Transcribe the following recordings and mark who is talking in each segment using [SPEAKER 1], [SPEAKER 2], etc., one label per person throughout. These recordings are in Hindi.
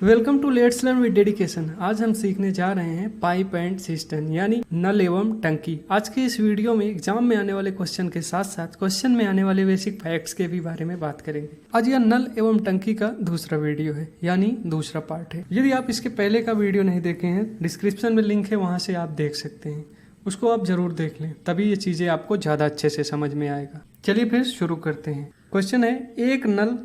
[SPEAKER 1] Welcome to let's learn with dedication. आज हम सीखने जा रहे हैं पाइप एंड सिस्टम यानी नल एवं टंकी। आज के इस वीडियो में एग्जाम में आने वाले क्वेश्चन के साथ साथ क्वेश्चन में आने वाले बेसिक फैक्ट्स के भी बारे में बात करेंगे। आज यह नल एवं टंकी का दूसरा वीडियो है यानी दूसरा पार्ट है। यदि आप इसके पहले का वीडियो नहीं देखे हैं, डिस्क्रिप्शन में लिंक है, वहां से आप देख सकते हैं। उसको आप जरूर देख लें, तभी ये चीजें आपको ज्यादा अच्छे से समझ में आएगा। चलिए फिर शुरू करते हैं। क्वेश्चन है, एक नल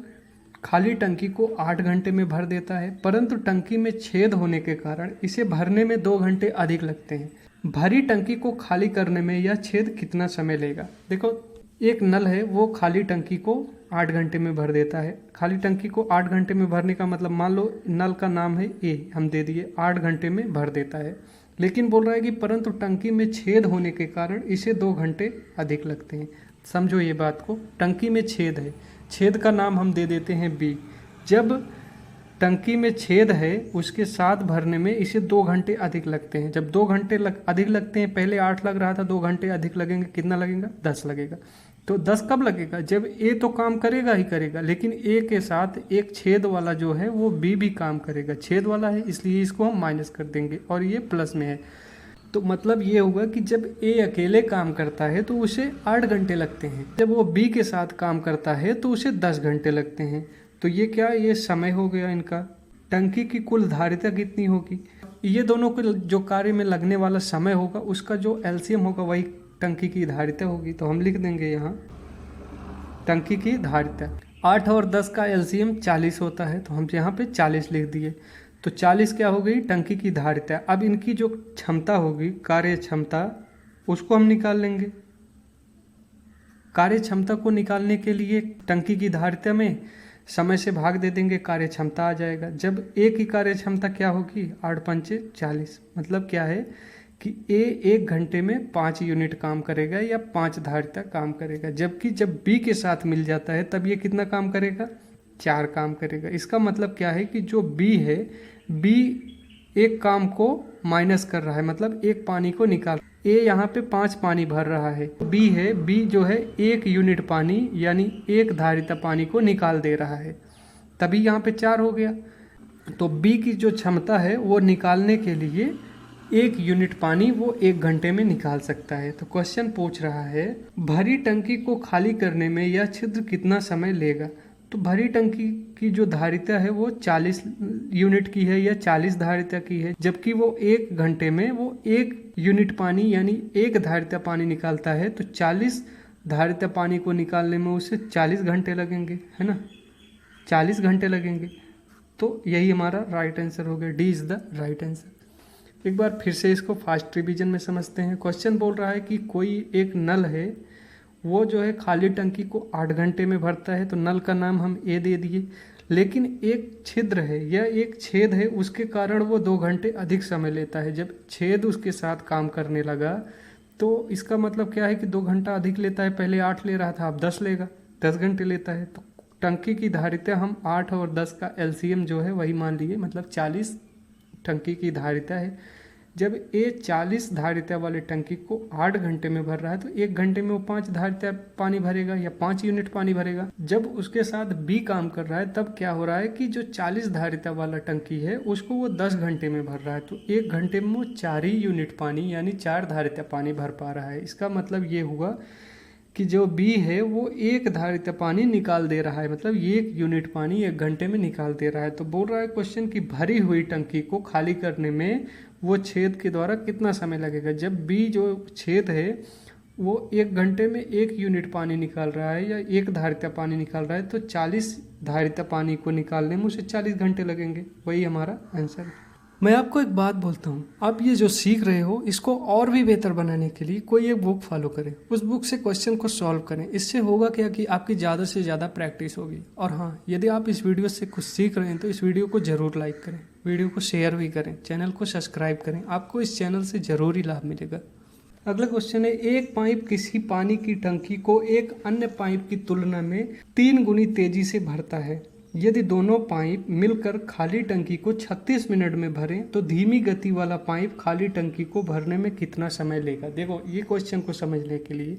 [SPEAKER 1] खाली टंकी को 8 घंटे में भर देता है, परंतु टंकी में छेद होने के कारण इसे भरने में 2 घंटे अधिक लगते हैं। भरी टंकी को खाली करने में यह छेद कितना समय लेगा? देखो, एक नल है वो खाली टंकी को 8 घंटे में भर देता है। खाली टंकी को 8 घंटे में भरने का मतलब, मान लो नल का नाम है ए, हम दे दिए 8 घंटे में भर देता है। लेकिन बोल रहा है कि परंतु टंकी में छेद होने के कारण इसे 2 घंटे अधिक लगते हैं। समझो ये बात को, टंकी में छेद है, छेद का नाम हम दे देते हैं बी। जब टंकी में छेद है उसके साथ भरने में इसे 2 घंटे अधिक लगते हैं। जब 2 घंटे अधिक लगते हैं, पहले 8 लग रहा था, 2 घंटे अधिक लगेंगे, कितना लगेगा? 10 लगेगा। तो 10 कब लगेगा? जब ए तो काम करेगा ही करेगा, लेकिन ए के साथ एक छेद वाला जो है वो बी भी काम करेगा। छेद वाला है इसलिए इसको हम माइनस कर देंगे और ये प्लस में है। तो मतलब ये होगा कि जब ए अकेले काम करता है तो उसे 8 घंटे लगते हैं, जब वो बी के साथ काम करता है तो उसे 10 घंटे लगते हैं। तो ये क्या, ये समय हो गया इनका। टंकी की कुल धारिता कितनी होगी? ये दोनों को जो कार्य में लगने वाला समय होगा उसका जो एलसीएम होगा वही टंकी की धारिता होगी। तो हम लिख देंगे यहाँ टंकी की धारिता। 8 और 10 का एलसीएम 40 होता है, तो हम यहाँ पे 40 लिख दिए। तो 40 क्या हो गई? टंकी की धारिता। अब इनकी जो क्षमता होगी, कार्य क्षमता, उसको हम निकाल लेंगे। कार्य क्षमता को निकालने के लिए टंकी की धारिता में समय से भाग दे देंगे, कार्य क्षमता आ जाएगा। जब ए की कार्य क्षमता क्या होगी? 8 पंचे 40। मतलब क्या है कि ए 1 घंटे में 5 यूनिट काम करेगा या 5 धारिता काम करेगा, जबकि जब बी के साथ मिल जाता है तब ये कितना काम करेगा? 4 काम करेगा। इसका मतलब क्या है कि जो बी है, बी एक काम को माइनस कर रहा है, मतलब एक पानी को निकाल। ए यहाँ पे 5 पानी भर रहा है, बी है, बी जो है 1 यूनिट पानी यानी 1 धारिता पानी को निकाल दे रहा है, तभी यहाँ पे 4 हो गया। तो बी की जो क्षमता है वो निकालने के लिए 1 यूनिट पानी वो 1 घंटे में निकाल सकता है। तो क्वेश्चन पूछ रहा है, भरी टंकी को खाली करने में यह छिद्र कितना समय लेगा? तो भरी टंकी की जो धारिता है वो 40 यूनिट की है या 40 धारिता की है, जबकि वो 1 घंटे में वो 1 यूनिट पानी यानी 1 धारिता पानी निकालता है। तो 40 धारिता पानी को निकालने में उसे 40 घंटे लगेंगे, है ना? 40 घंटे लगेंगे। तो यही हमारा राइट आंसर हो गया, D is the right answer. एक बार फिर से इसको फास्ट रिवीजन में समझते हैं। क्वेश्चन बोल रहा है कि कोई एक नल है, वो जो है खाली टंकी को 8 घंटे में भरता है, तो नल का नाम हम ए दे दिए। लेकिन एक छिद्र है या एक छेद है, उसके कारण वो 2 घंटे अधिक समय लेता है। जब छेद उसके साथ काम करने लगा तो इसका मतलब क्या है कि 2 घंटा अधिक लेता है। पहले 8 ले रहा था, अब 10 लेगा, 10 घंटे लेता है। तो टंकी की धारिता हम 8 और 10 का एलसीएम जो है वही मान लिए, मतलब 40 टंकी की धारिता है। जब ए 40 धारिता वाले टंकी को 8 घंटे में भर रहा है तो 1 घंटे में वो 5 धारिता पानी भरेगा या 5 यूनिट पानी भरेगा। जब उसके साथ बी काम कर रहा है तब क्या हो रहा है कि जो 40 धारिता वाला टंकी है उसको वो 10 घंटे में भर रहा है, तो 1 घंटे में वो 4 ही यूनिट पानी यानी 4 धारिता पानी भर पा रहा है। इसका मतलब ये हुआ कि जो बी है वो 1 धारिता पानी निकाल दे रहा है, मतलब 1 यूनिट पानी 1 घंटे में निकाल दे रहा है। तो बोल रहा है क्वेश्चन कि भरी हुई टंकी को खाली करने में वो छेद के द्वारा कितना समय लगेगा? जब बी जो छेद है वो 1 घंटे में 1 यूनिट पानी निकाल रहा है या 1 धारिता पानी निकाल रहा है, तो 40 धारिता पानी को निकालने में उसे 40 घंटे लगेंगे। वही हमारा आंसर है। मैं आपको एक बात बोलता हूँ, आप ये जो सीख रहे हो इसको और भी बेहतर बनाने के लिए कोई एक बुक फॉलो करें, उस बुक से क्वेश्चन को सॉल्व करें। इससे होगा क्या कि आपकी ज़्यादा से ज़्यादा प्रैक्टिस होगी। और हाँ, यदि आप इस वीडियो से कुछ सीख रहे हैं तो इस वीडियो को ज़रूर लाइक करें, वीडियो को शेयर भी करें, चैनल को सब्सक्राइब करें, आपको इस चैनल से ज़रूरी लाभ मिलेगा। अगला क्वेश्चन है, एक पाइप किसी पानी की टंकी को एक अन्य पाइप की तुलना में 3 गुनी तेजी से भरता है। यदि दोनों पाइप मिलकर खाली टंकी को 36 मिनट में भरें तो धीमी गति वाला पाइप खाली टंकी को भरने में कितना समय लेगा? देखो, ये क्वेश्चन को समझने के लिए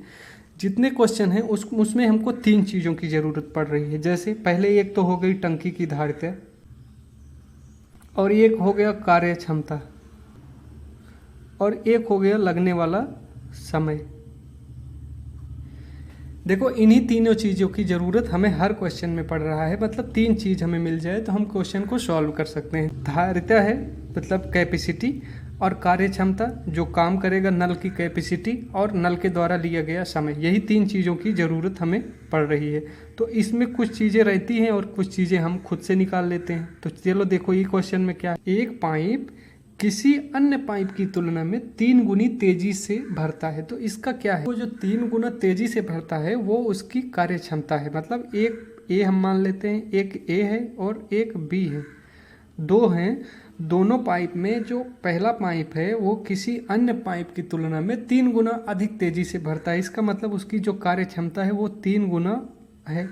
[SPEAKER 1] जितने क्वेश्चन हैं उसमें हमको 3 चीज़ों की ज़रूरत पड़ रही है। जैसे पहले एक तो हो गई टंकी की धारिता, और एक हो गया कार्य क्षमता और एक हो गया लगने वाला समय। देखो इन्हीं तीनों चीज़ों की ज़रूरत हमें हर क्वेश्चन में पड़ रहा है, मतलब तीन चीज़ हमें मिल जाए तो हम क्वेश्चन को सॉल्व कर सकते हैं। धारिता है मतलब कैपेसिटी, और कार्य क्षमता जो काम करेगा नल की कैपेसिटी, और नल के द्वारा लिया गया समय। यही तीन चीज़ों की ज़रूरत हमें पड़ रही है। तो इसमें कुछ चीज़ें रहती हैं और कुछ चीज़ें हम खुद से निकाल लेते हैं। तो चलो देखो ये क्वेश्चन में क्या है। एक पाइप किसी अन्य पाइप की तुलना में 3 गुनी तेजी से भरता है। तो इसका क्या है, वो जो 3 गुना तेजी से भरता है वो उसकी कार्य क्षमता है। मतलब एक ए हम मान लेते हैं, एक ए है और एक बी है, दो हैं। दोनों पाइप में जो पहला पाइप है वो किसी अन्य पाइप की तुलना में 3 गुना अधिक तेजी से भरता है। इसका मतलब उसकी जो कार्य क्षमता है वो 3 गुना है,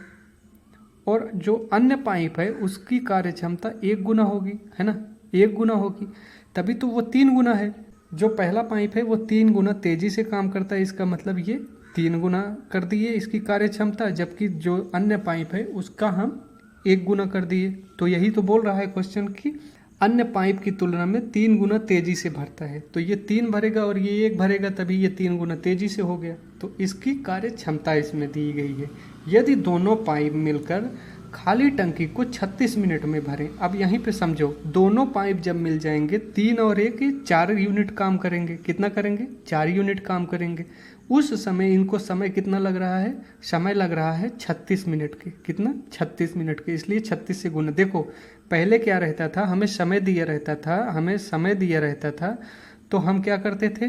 [SPEAKER 1] और जो अन्य पाइप है उसकी कार्य क्षमता 1 गुना होगी, है ना, 1 गुना होगी, तभी तो वो 3 गुना है। जो पहला पाइप है वो 3 गुना तेजी से काम करता है, इसका मतलब ये 3 गुना कर दिए इसकी कार्य क्षमता, जबकि जो अन्य पाइप है उसका हम 1 गुना कर दिए। तो यही तो बोल रहा है क्वेश्चन कि अन्य पाइप की तुलना में 3 गुना तेजी से भरता है। तो ये 3 भरेगा और ये 1 भरेगा, तभी ये 3 गुना तेजी से हो गया। तो इसकी कार्य क्षमता इसमें दी गई है। यदि दोनों पाइप मिलकर खाली टंकी को 36 मिनट में भरें। अब यहीं पे समझो, दोनों पाइप जब मिल जाएंगे 3 और 1 4 यूनिट काम करेंगे। कितना करेंगे, 4 यूनिट काम करेंगे। उस समय इनको समय कितना लग रहा है, समय लग रहा है 36 मिनट के। कितना, 36 मिनट के, इसलिए 36 से गुना। देखो पहले क्या रहता था, हमें समय दिया रहता था, तो हम क्या करते थे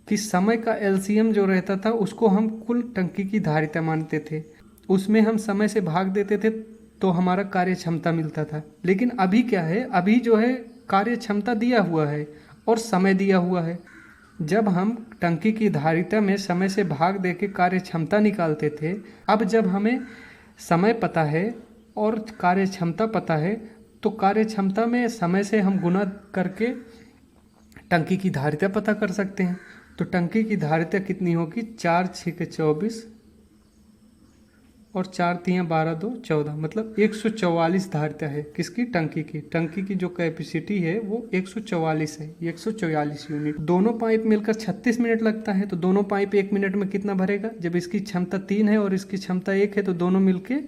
[SPEAKER 1] कि समय का एलसीएम जो रहता था उसको हम कुल टंकी की धारिता मानते थे, उसमें हम समय से भाग देते थे तो हमारा कार्य क्षमता मिलता था। लेकिन अभी क्या है, अभी जो है कार्य क्षमता दिया हुआ है और समय दिया हुआ है। जब हम टंकी की धारिता में समय से भाग दे के कार्य क्षमता निकालते थे, अब जब हमें समय पता है और कार्य क्षमता पता है, तो कार्य क्षमता में समय से हम गुना करके टंकी की धारिता पता कर सकते हैं। तो टंकी की धारिता कितनी होगी, 4 6 24 और 4 3 12 2 14, मतलब 144 धारिता है। किसकी, टंकी की। टंकी की जो कैपेसिटी है वो 144 है, 144 यूनिट। दोनों पाइप मिलकर 36 मिनट लगता है, तो दोनों पाइप 1 मिनट में कितना भरेगा। जब इसकी क्षमता 3 है और इसकी क्षमता 1 है, तो दोनों मिलके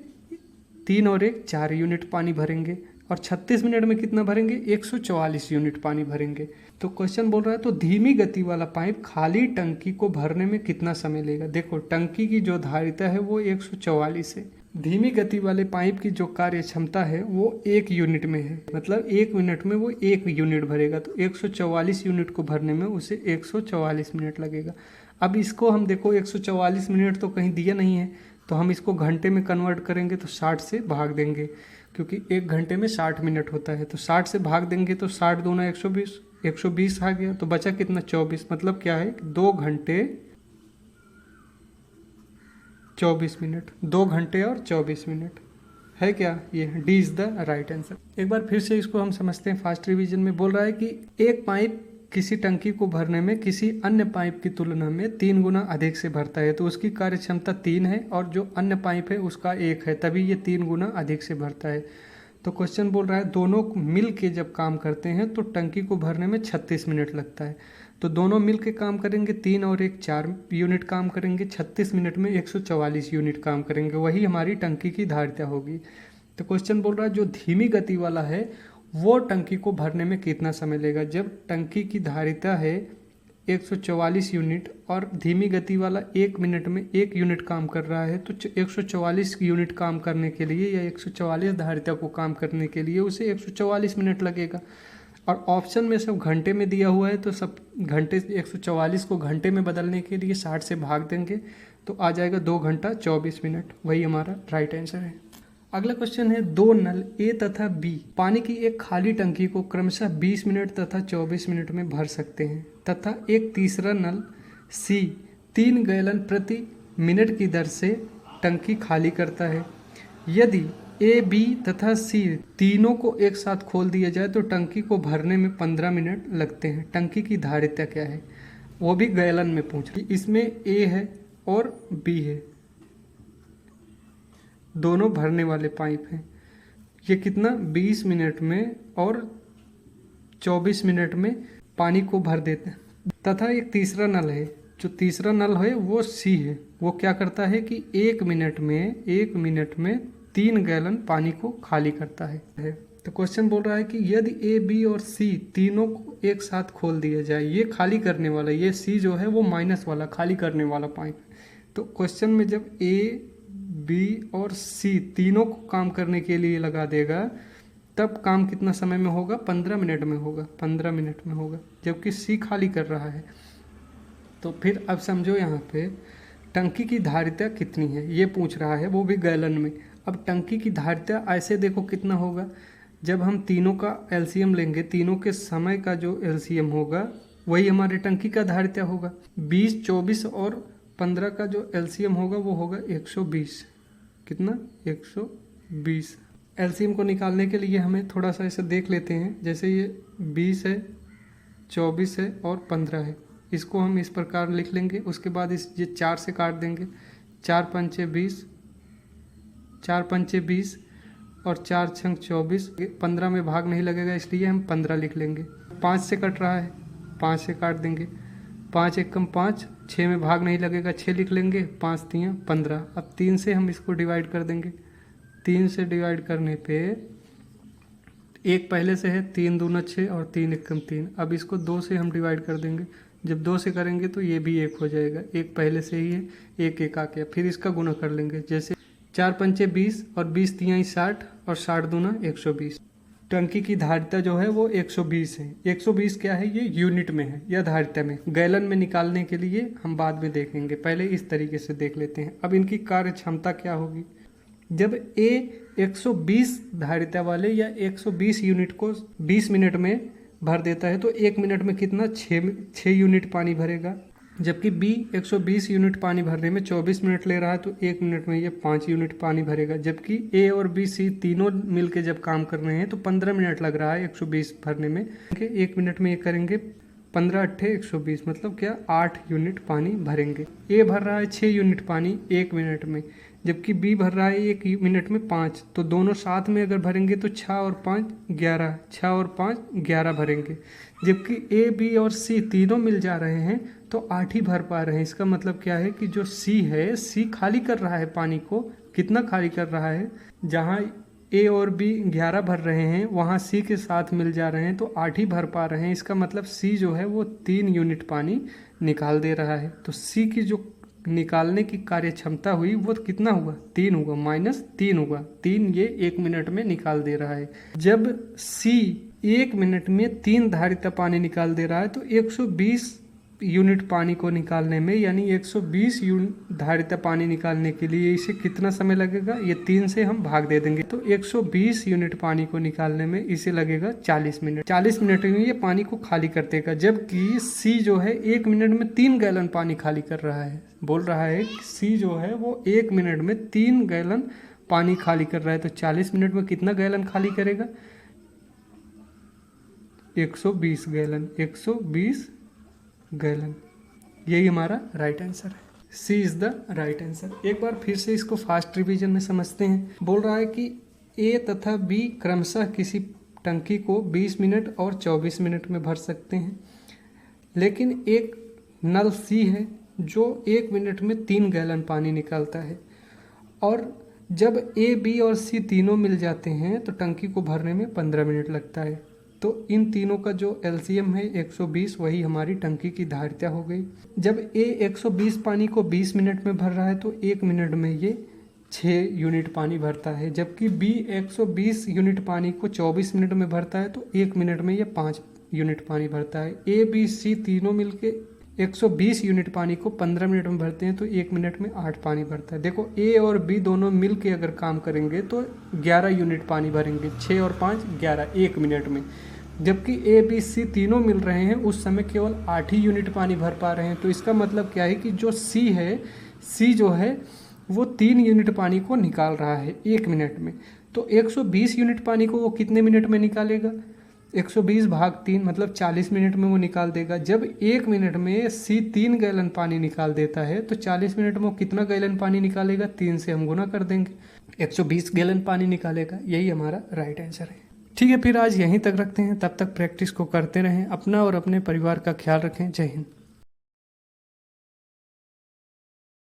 [SPEAKER 1] 3 और 1 4 यूनिट पानी भरेंगे, और 36 मिनट में कितना भरेंगे, 144 यूनिट पानी भरेंगे। तो क्वेश्चन बोल रहा है, तो धीमी गति वाला पाइप खाली टंकी को भरने में कितना समय लेगा। देखो टंकी की जो धारिता है वो 144 है, धीमी गति वाले पाइप की जो कार्य क्षमता है वो 1 यूनिट में है, मतलब 1 मिनट में वो 1 यूनिट भरेगा। तो 144 यूनिट को भरने में उसे 144 मिनट लगेगा। अब इसको हम देखो 144 मिनट तो कहीं दिया नहीं है, तो हम इसको घंटे में कन्वर्ट करेंगे तो 60 से भाग देंगे, क्योंकि 1 घंटे में 60 मिनट होता है। तो 60 से भाग देंगे तो 60 दूना 120, 120 आ गया, तो बचा कितना, 24। मतलब क्या है, 2 घंटे 24 मिनट, 2 घंटे और 24 मिनट है क्या, ये D is the right answer. एक बार फिर से इसको हम समझते हैं। फास्ट रिवीजन में बोल रहा है कि एक पाइप किसी टंकी को भरने में किसी अन्य पाइप की तुलना में 3 गुना अधिक से भरता है, तो उसकी कार्य क्षमता 3 है और जो अन्य पाइप है उसका 1 है, तभी ये 3 गुना अधिक से भरता है। तो क्वेश्चन बोल रहा है दोनों मिल के जब काम करते हैं तो टंकी को भरने में 36 मिनट लगता है। तो दोनों मिल के काम करेंगे, 3 और 1 4 यूनिट काम करेंगे, 36 मिनट में 144 यूनिट काम करेंगे, वही हमारी टंकी की धारिता होगी। तो क्वेश्चन बोल रहा है जो धीमी गति वाला है वो टंकी को भरने में कितना समय लेगा। जब टंकी की धारिता है 144 यूनिट और धीमी गति वाला 1 मिनट में 1 यूनिट काम कर रहा है, तो 144 यूनिट काम करने के लिए या 144 धारिता को काम करने के लिए उसे 144 मिनट लगेगा। और ऑप्शन में सब घंटे में दिया हुआ है, तो सब घंटे 144 को घंटे में बदलने के लिए 60 से भाग देंगे तो आ जाएगा 2 घंटा 24 मिनट, वही हमारा राइट आंसर है। अगला क्वेश्चन है, 2 नल ए तथा बी पानी की एक खाली टंकी को क्रमशः 20 मिनट तथा 24 मिनट में भर सकते हैं, तथा एक तीसरा नल सी 3 गैलन प्रति मिनट की दर से टंकी खाली करता है। यदि ए बी तथा सी तीनों को एक साथ खोल दिया जाए तो टंकी को भरने में 15 मिनट लगते हैं। टंकी की धारिता क्या है, वो भी गैलन में पूछ रही। इसमें ए है और बी है, दोनों भरने वाले पाइप हैं। ये कितना 20 मिनट में और 24 मिनट में पानी को भर देते हैं। तथा एक तीसरा नल है, जो तीसरा नल है वो सी है, वो क्या करता है कि 1 मिनट में 3 गैलन पानी को खाली करता है। तो क्वेश्चन बोल रहा है कि यदि ए बी और सी तीनों को एक साथ खोल दिया जाए, ये खाली करने वाला, ये सी जो है वो माइनस वाला खाली करने वाला पाइप। तो क्वेश्चन में जब ए बी और सी तीनों को काम करने के लिए लगा देगा, तब काम कितना समय में होगा? 15 मिनट में होगा, 15 मिनट में होगा, जबकि सी खाली कर रहा है। तो फिर अब समझो यहाँ पे टंकी की धारिता कितनी है ये पूछ रहा है, वो भी गैलन में। अब टंकी की धारिता ऐसे देखो कितना होगा, जब हम तीनों का एलसीएम लेंगे, तीनों के समय का जो एलसीएम होगा वही हमारे टंकी का धारिता होगा। 20, 24 और 15 का जो एलसीएम होगा वो होगा 120। कितना? 120। एलसीएम को निकालने के लिए हमें थोड़ा सा ऐसे देख लेते हैं, जैसे ये 20 है, 24 है और 15 है, इसको हम इस प्रकार लिख लेंगे। उसके बाद ये 4 से काट देंगे, 4 पंचे 20, 4 पंचे 20 और 4 छंग 24। 15 में भाग नहीं लगेगा इसलिए हम 15 लिख लेंगे। 5 से कट रहा है, 5 से काट देंगे, 5 एकम 5, 6 में भाग नहीं लगेगा, 6 लिख लेंगे, 5 तियां 15। अब 3 से हम इसको डिवाइड कर देंगे। 3 से डिवाइड करने पे एक पहले से है, 3 दूना 6 और 3 एकम 3। अब इसको 2 से हम डिवाइड कर देंगे। जब 2 से करेंगे तो ये भी 1 हो जाएगा, एक पहले से ही है, एक एक आ गया। फिर इसका गुना कर लेंगे, जैसे 4 पंचे 20 और 20 तिहाई 60 और 60 दूना 120। टंकी की धारिता जो है वो 120 है। 120 क्या है? ये यूनिट में है या धारिता में। गैलन में निकालने के लिए हम बाद में देखेंगे, पहले इस तरीके से देख लेते हैं। अब इनकी कार्य क्षमता क्या होगी? जब ए 120 धारिता वाले या 120 यूनिट को 20 मिनट में भर देता है तो 1 मिनट में कितना? 6 यूनिट पानी भरेगा। जबकि बी 120 यूनिट पानी भरने में 24 मिनट ले रहा है तो 1 मिनट में ये 5 यूनिट पानी भरेगा। जबकि ए और बी सी तीनों मिलके जब काम कर रहे हैं तो 15 मिनट लग रहा है 120 भरने में। 1 मिनट में ये करेंगे 15 अट्ठे 120, मतलब क्या? 8 यूनिट पानी भरेंगे। ए भर रहा है 6 यूनिट पानी 1 मिनट में, जबकि बी भर रहा है 1 मिनट में 5। तो दोनों साथ में अगर भरेंगे तो 6 और 5 11, 6 और 5 11 भरेंगे। जबकि ए बी और सी तीनों मिल जा रहे हैं तो 8 ही भर पा रहे हैं। इसका मतलब क्या है कि जो सी है, सी खाली कर रहा है पानी को। कितना खाली कर रहा है? जहाँ ए और बी 11 भर रहे हैं वहाँ सी के साथ मिल जा रहे हैं तो 8 ही भर पा रहे हैं। इसका मतलब सी जो है वो 3 यूनिट पानी निकाल दे रहा है। तो सी की जो निकालने की कार्य क्षमता हुई वो कितना हुआ? 3 होगा, -3 होगा। 3 ये 1 मिनट में निकाल दे रहा है। जब सी 1 मिनट में 3 धारिता पानी निकाल दे रहा है तो 120 यूनिट पानी को निकालने में, यानी 120 यूनिट धारिता पानी निकालने के लिए इसे कितना समय लगेगा? ये 3 से हम भाग दे देंगे तो 120 यूनिट पानी को निकालने में इसे लगेगा 40 मिनट। 40 मिनट में ये पानी को खाली कर देगा। जबकि सी जो है 1 मिनट में 3 गैलन पानी खाली कर रहा है। बोल रहा है कि सी जो है वो 1 मिनट में 3 गैलन पानी खाली कर रहा है। तो 40 मिनट में कितना गैलन खाली करेगा? 120 गैलन। 120 गैलन, यही हमारा राइट आंसर है। सी इज द राइट आंसर। एक बार फिर से इसको फास्ट रिवीजन में समझते हैं। बोल रहा है कि ए तथा बी क्रमशः किसी टंकी को 20 मिनट और 24 मिनट में भर सकते हैं, लेकिन एक नल सी है जो 1 मिनट में 3 गैलन पानी निकालता है। और जब ए बी और सी तीनों मिल जाते हैं तो टंकी को भरने में 15 मिनट लगता है। तो इन तीनों का जो एलसीएम है 120, वही हमारी टंकी की धारिता हो गई। जब ए 120 पानी को 20 मिनट में भर रहा है तो 1 मिनट में ये 6 यूनिट पानी भरता है। जबकि बी 120 यूनिट पानी को 24 मिनट में भरता है तो 1 मिनट में ये 5 यूनिट पानी भरता है। ए बी सी तीनों मिलके 120 यूनिट पानी को 15 मिनट में भरते हैं तो 1 मिनट में 8 पानी भरता है। देखो ए और बी दोनों मिल के अगर काम करेंगे तो 11 यूनिट पानी भरेंगे। 6 और 5 11 1 मिनट में। जबकि ए बी सी तीनों मिल रहे हैं उस समय केवल 8 ही यूनिट पानी भर पा रहे हैं। तो इसका मतलब क्या है कि जो सी है, सी जो है वो 3 यूनिट पानी को निकाल रहा है 1 मिनट में। तो 120 यूनिट पानी को वो कितने मिनट में निकालेगा? 120 भाग 3 मतलब 40 मिनट में वो निकाल देगा। जब 1 मिनट में सी 3 गैलन पानी निकाल देता है तो 40 मिनट में वो कितना गैलन पानी निकालेगा? 3 से हम गुना कर देंगे। 120 गैलन पानी निकालेगा। यही हमारा राइट आंसर है। ठीक है, फिर आज यहीं तक रखते हैं। तब तक प्रैक्टिस को करते रहें, अपना और अपने परिवार का ख्याल रखें। जय हिंद।